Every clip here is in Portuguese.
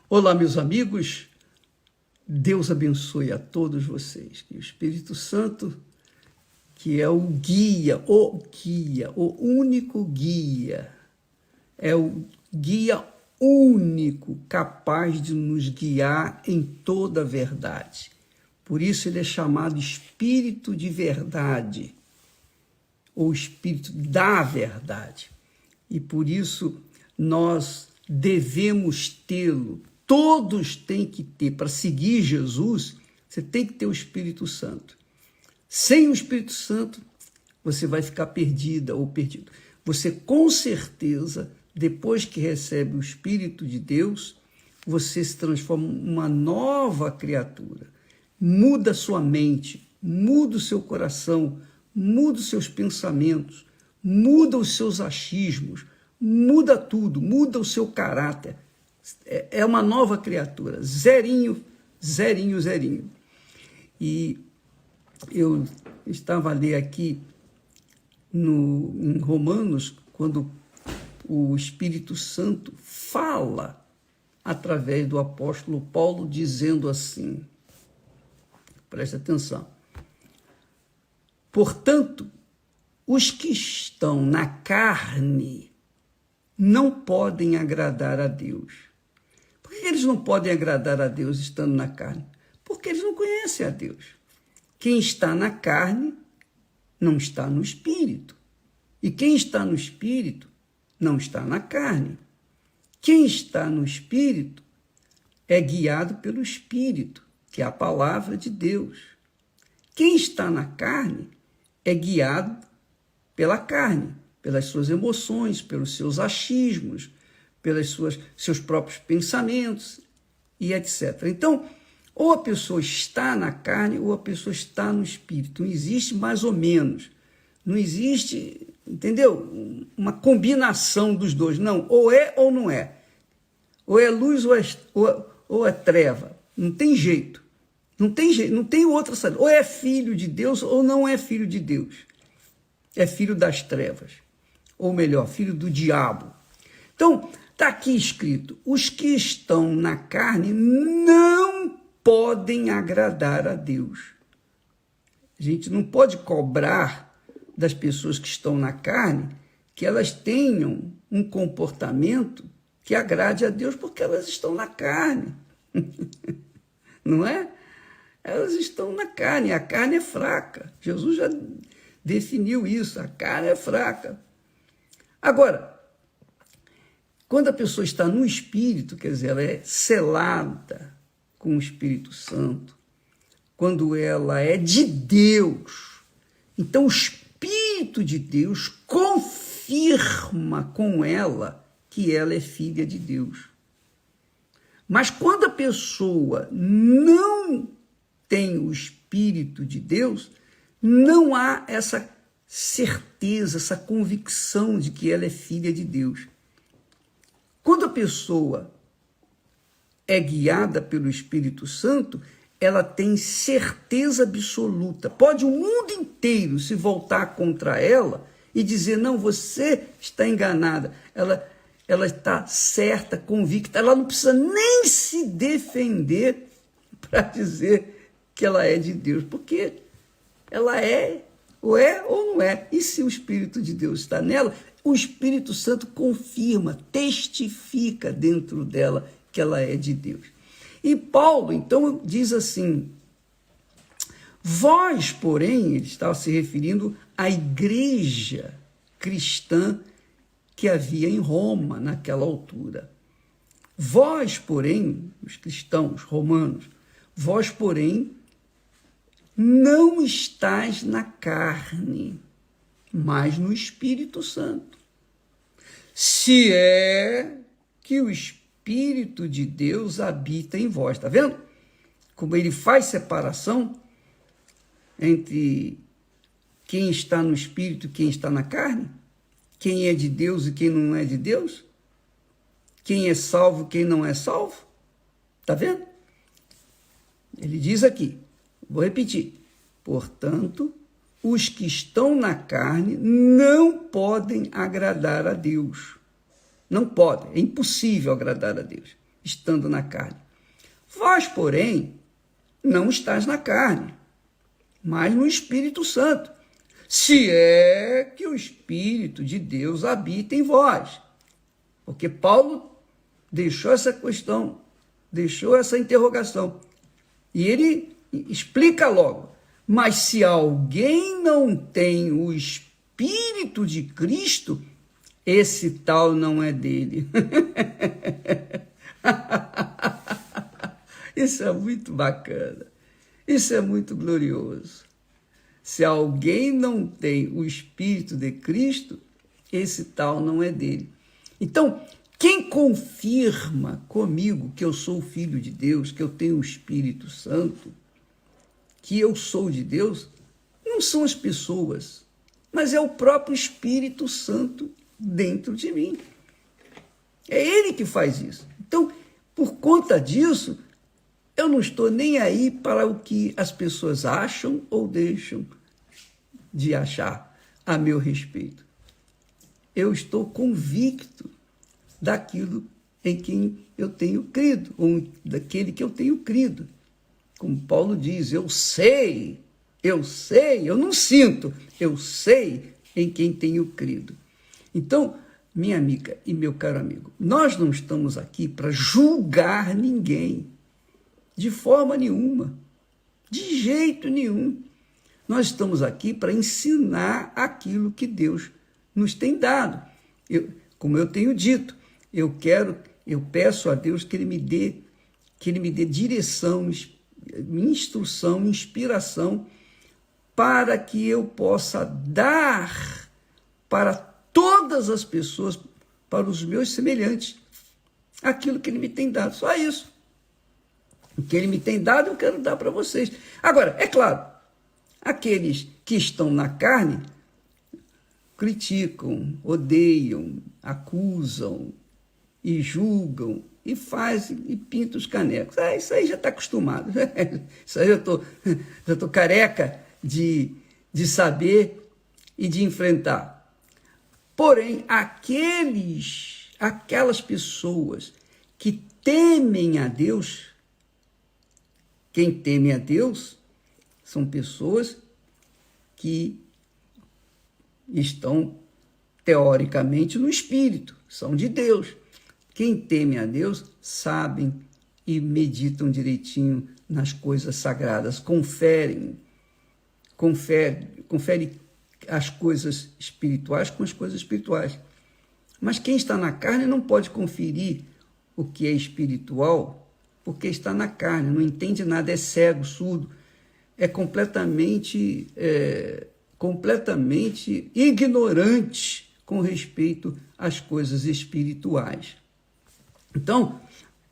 Olá, meus amigos, Deus abençoe a todos vocês, que o Espírito Santo, que é o único guia, é o guia único capaz de nos guiar em toda a verdade. Por isso ele é chamado Espírito de Verdade, ou Espírito da Verdade. E por isso nós devemos tê-lo. Todos têm que ter. Para seguir Jesus, você tem que ter o Espírito Santo. Sem o Espírito Santo, você vai ficar perdida ou perdido. Você, com certeza, depois que recebe o Espírito de Deus, você se transforma em uma nova criatura. Muda a sua mente, muda o seu coração, muda os seus pensamentos, muda os seus achismos, muda tudo, muda o seu caráter. É uma nova criatura, zerinho, zerinho, zerinho. E eu estava a ler aqui em Romanos, quando o Espírito Santo fala através do apóstolo Paulo, dizendo assim, presta atenção: portanto, os que estão na carne não podem agradar a Deus. Por que eles não podem agradar a Deus estando na carne? Porque eles não conhecem a Deus. Quem está na carne não está no Espírito. E quem está no Espírito não está na carne. Quem está no Espírito é guiado pelo Espírito, que é a palavra de Deus. Quem está na carne é guiado pela carne, pelas suas emoções, pelos seus achismos, pelos seus próprios pensamentos e etc. Então, ou a pessoa está na carne ou a pessoa está no Espírito. Não existe mais ou menos. Não existe, entendeu? Uma combinação dos dois. Não, ou é ou não é. Ou é luz ou é treva. Não tem jeito. Não tem jeito, não tem outra saída. Ou é filho de Deus ou não é filho de Deus. É filho das trevas. Ou melhor, filho do diabo. Então, está aqui escrito: os que estão na carne não podem agradar a Deus. A gente não pode cobrar das pessoas que estão na carne que elas tenham um comportamento que agrade a Deus, porque elas estão na carne. Não é? Elas estão na carne, a carne é fraca. Jesus já definiu isso, a carne é fraca. Agora, quando a pessoa está no Espírito, quer dizer, ela é selada com o Espírito Santo, quando ela é de Deus, então o Espírito de Deus confirma com ela que ela é filha de Deus. Mas quando a pessoa não tem o Espírito de Deus, não há essa certeza, essa convicção de que ela é filha de Deus. Quando a pessoa é guiada pelo Espírito Santo, ela tem certeza absoluta. Pode o mundo inteiro se voltar contra ela e dizer: não, você está enganada. Ela está certa, convicta. Ela não precisa nem se defender para dizer que ela é de Deus, porque ela é ou não é. E se o Espírito de Deus está nela, o Espírito Santo confirma, testifica dentro dela que ela é de Deus. E Paulo, então, diz assim: vós, porém, ele estava se referindo à igreja cristã que havia em Roma naquela altura. Vós, porém, os cristãos romanos, vós, porém, não estáis na carne, mas no Espírito Santo. Se é que o Espírito de Deus habita em vós. Está vendo? Como ele faz separação entre quem está no Espírito e quem está na carne? Quem é de Deus e quem não é de Deus? Quem é salvo e quem não é salvo? Está vendo? Ele diz aqui, vou repetir: portanto, os que estão na carne não podem agradar a Deus. Não podem, é impossível agradar a Deus. estando na carne. Vós, porém, não estáis na carne, mas no Espírito Santo, se é que o Espírito de Deus habita em vós. Porque Paulo deixou essa questão, deixou essa interrogação. E ele explica logo, mas se alguém não tem o Espírito de Cristo, esse tal não é dele. Isso é muito bacana, isso é muito glorioso. Se alguém não tem o Espírito de Cristo, esse tal não é dele. Então, quem confirma comigo que eu sou filho de Deus, que eu tenho o Espírito Santo, que eu sou de Deus, não são as pessoas, mas é o próprio Espírito Santo dentro de mim. É ele que faz isso. Então, por conta disso, eu não estou nem aí para o que as pessoas acham ou deixam de achar a meu respeito. Eu estou convicto daquilo em quem eu tenho crido, ou daquele que eu tenho crido. Como Paulo diz, eu sei, eu não sinto, eu sei em quem tenho crido. Então, minha amiga e meu caro amigo, nós não estamos aqui para julgar ninguém, de forma nenhuma, de jeito nenhum. Nós estamos aqui para ensinar aquilo que Deus nos tem dado. Como eu tenho dito, eu peço a Deus que Ele me dê direção, instrução, inspiração, para que eu possa dar para todas as pessoas, para os meus semelhantes, aquilo que Ele me tem dado. Só isso. O que Ele me tem dado, eu quero dar para vocês. Agora, é claro, aqueles que estão na carne criticam, odeiam, acusam e julgam e fazem e pintam os canecos. Isso aí já está acostumado. Isso aí já estou careca de saber e de enfrentar. Porém, aquelas pessoas que temem a Deus, quem teme a Deus são pessoas que estão, teoricamente, no Espírito, são de Deus. Quem teme a Deus sabem e meditam direitinho nas coisas sagradas, confere as coisas espirituais com as coisas espirituais. Mas quem está na carne não pode conferir o que é espiritual, porque está na carne, não entende nada, é cego, surdo, é completamente ignorante com respeito às coisas espirituais. Então,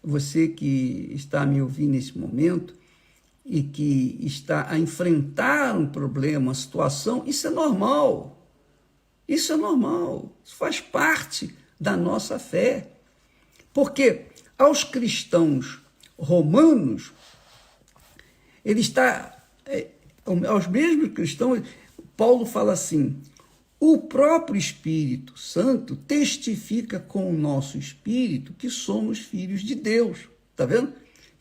você que está a me ouvir nesse momento e que está a enfrentar um problema, uma situação, isso é normal. Isso é normal. Isso faz parte da nossa fé. Porque aos cristãos romanos, aos mesmos cristãos, Paulo fala assim: o próprio Espírito Santo testifica com o nosso espírito que somos filhos de Deus. Está vendo?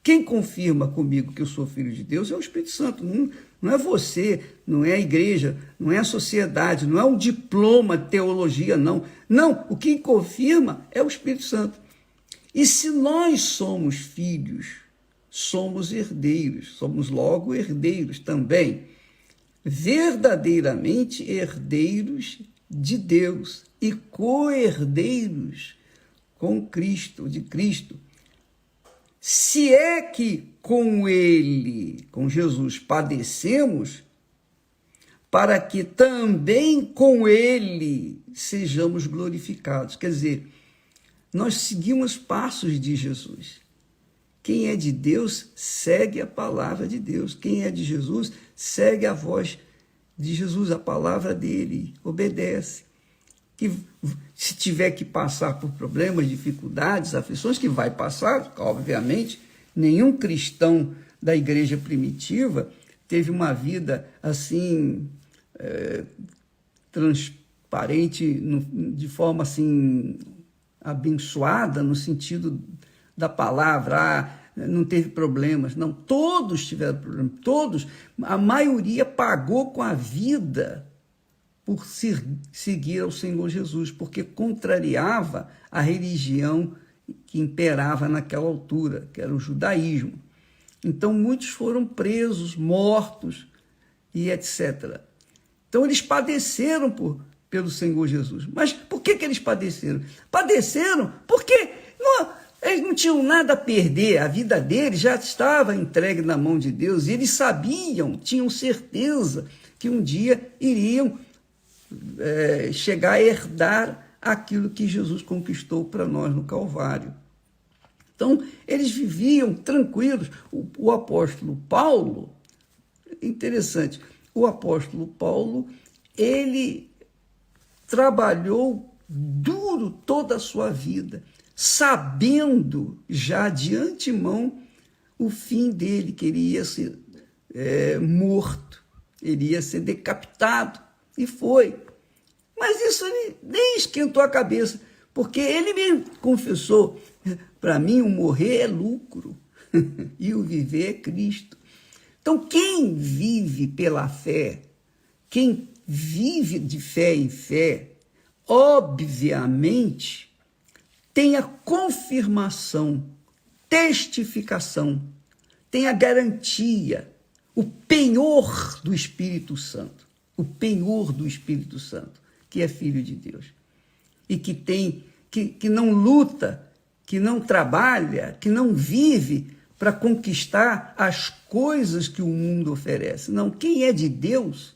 Quem confirma comigo que eu sou filho de Deus é o Espírito Santo. Não é você, não é a igreja, não é a sociedade, não é um diploma de teologia, não. Não, o que confirma é o Espírito Santo. E se nós somos filhos, somos herdeiros, somos logo herdeiros também, verdadeiramente herdeiros de Deus e co-herdeiros com Cristo, de Cristo. Se é que com Ele, com Jesus, padecemos, para que também com Ele sejamos glorificados. Quer dizer, nós seguimos passos de Jesus. Quem é de Deus, segue a palavra de Deus. Quem é de Jesus, segue a voz de Jesus, a palavra dele, obedece. Que se tiver que passar por problemas, dificuldades, aflições, que vai passar, obviamente, nenhum cristão da igreja primitiva teve uma vida assim, transparente, de forma assim, abençoada, no sentido da palavra, não teve problemas. Não, todos tiveram problemas, todos. A maioria pagou com a vida por seguir ao Senhor Jesus, porque contrariava a religião que imperava naquela altura, que era o judaísmo. Então, muitos foram presos, mortos e etc. Então, eles padeceram pelo Senhor Jesus. Mas por que eles padeceram? Padeceram porque eles não tinham nada a perder, a vida deles já estava entregue na mão de Deus, e eles sabiam, tinham certeza que um dia iriam chegar a herdar aquilo que Jesus conquistou para nós no Calvário. Então, eles viviam tranquilos. O apóstolo Paulo, interessante, o apóstolo Paulo, ele trabalhou duro toda a sua vida, sabendo já de antemão o fim dele, que ele ia ser morto, ele ia ser decapitado, e foi. Mas isso nem esquentou a cabeça, porque ele mesmo confessou: para mim o morrer é lucro e o viver é Cristo. Então, quem vive pela fé, quem vive de fé em fé, obviamente tem a confirmação, testificação, tem a garantia, o penhor do Espírito Santo, o penhor do Espírito Santo, que é filho de Deus, e que não luta, que não trabalha, que não vive para conquistar as coisas que o mundo oferece. Não, quem é de Deus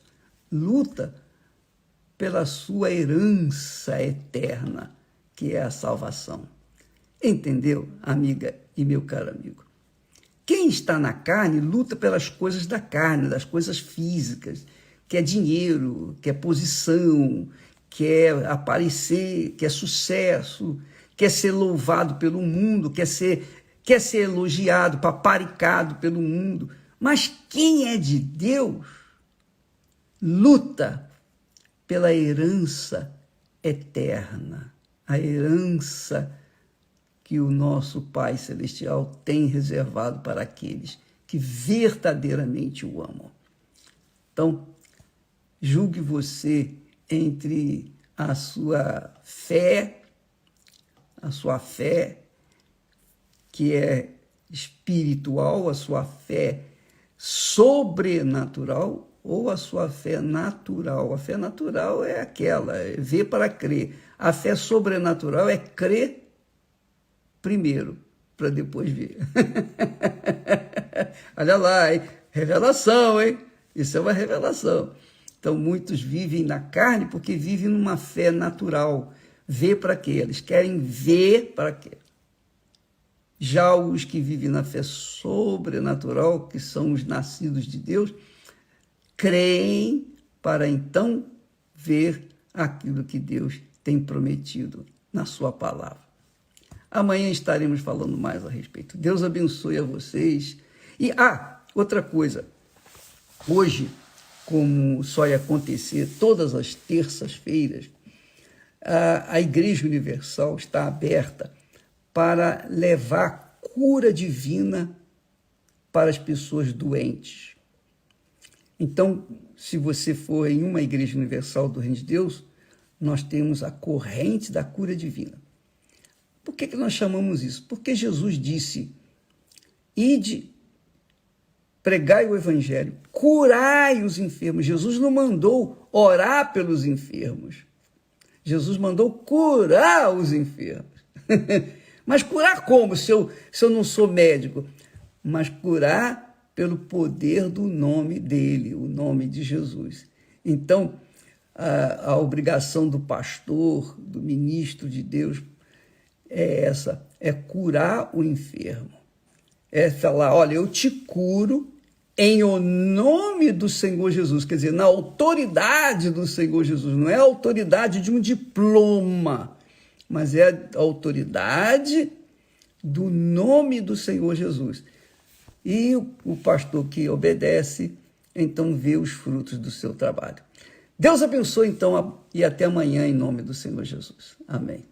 luta pela sua herança eterna, que é a salvação. Entendeu, amiga e meu caro amigo? Quem está na carne luta pelas coisas da carne, das coisas físicas, que é dinheiro, que é posição, quer aparecer, quer sucesso, quer ser louvado pelo mundo, quer ser elogiado, paparicado pelo mundo. Mas quem é de Deus luta pela herança eterna, a herança que o nosso Pai Celestial tem reservado para aqueles que verdadeiramente o amam. Então, julgue você entre a sua fé que é espiritual, a sua fé sobrenatural, ou a sua fé natural. A fé natural é aquela, é ver para crer. A fé sobrenatural é crer primeiro, para depois ver. Olha lá, hein? Revelação, hein? Isso é uma revelação. Então, muitos vivem na carne porque vivem numa fé natural. Ver para quê? Eles querem ver para quê? Já os que vivem na fé sobrenatural, que são os nascidos de Deus, creem para então ver aquilo que Deus tem prometido na sua palavra. Amanhã estaremos falando mais a respeito. Deus abençoe a vocês. E, outra coisa. Hoje, como só ia acontecer todas as terças-feiras, a Igreja Universal está aberta para levar cura divina para as pessoas doentes. Então, se você for em uma Igreja Universal do Reino de Deus, nós temos a corrente da cura divina. Por que nós chamamos isso? Porque Jesus disse: ide, pregai o Evangelho, curai os enfermos. Jesus não mandou orar pelos enfermos. Jesus mandou curar os enfermos. Mas curar como, se eu não sou médico? Mas curar pelo poder do nome dele, o nome de Jesus. Então, a obrigação do pastor, do ministro de Deus, é essa, é curar o enfermo. É falar: olha, eu te curo em o nome do Senhor Jesus, quer dizer, na autoridade do Senhor Jesus. Não é a autoridade de um diploma, mas é a autoridade do nome do Senhor Jesus. E o pastor que obedece, então vê os frutos do seu trabalho. Deus abençoe, então, e até amanhã, em nome do Senhor Jesus. Amém.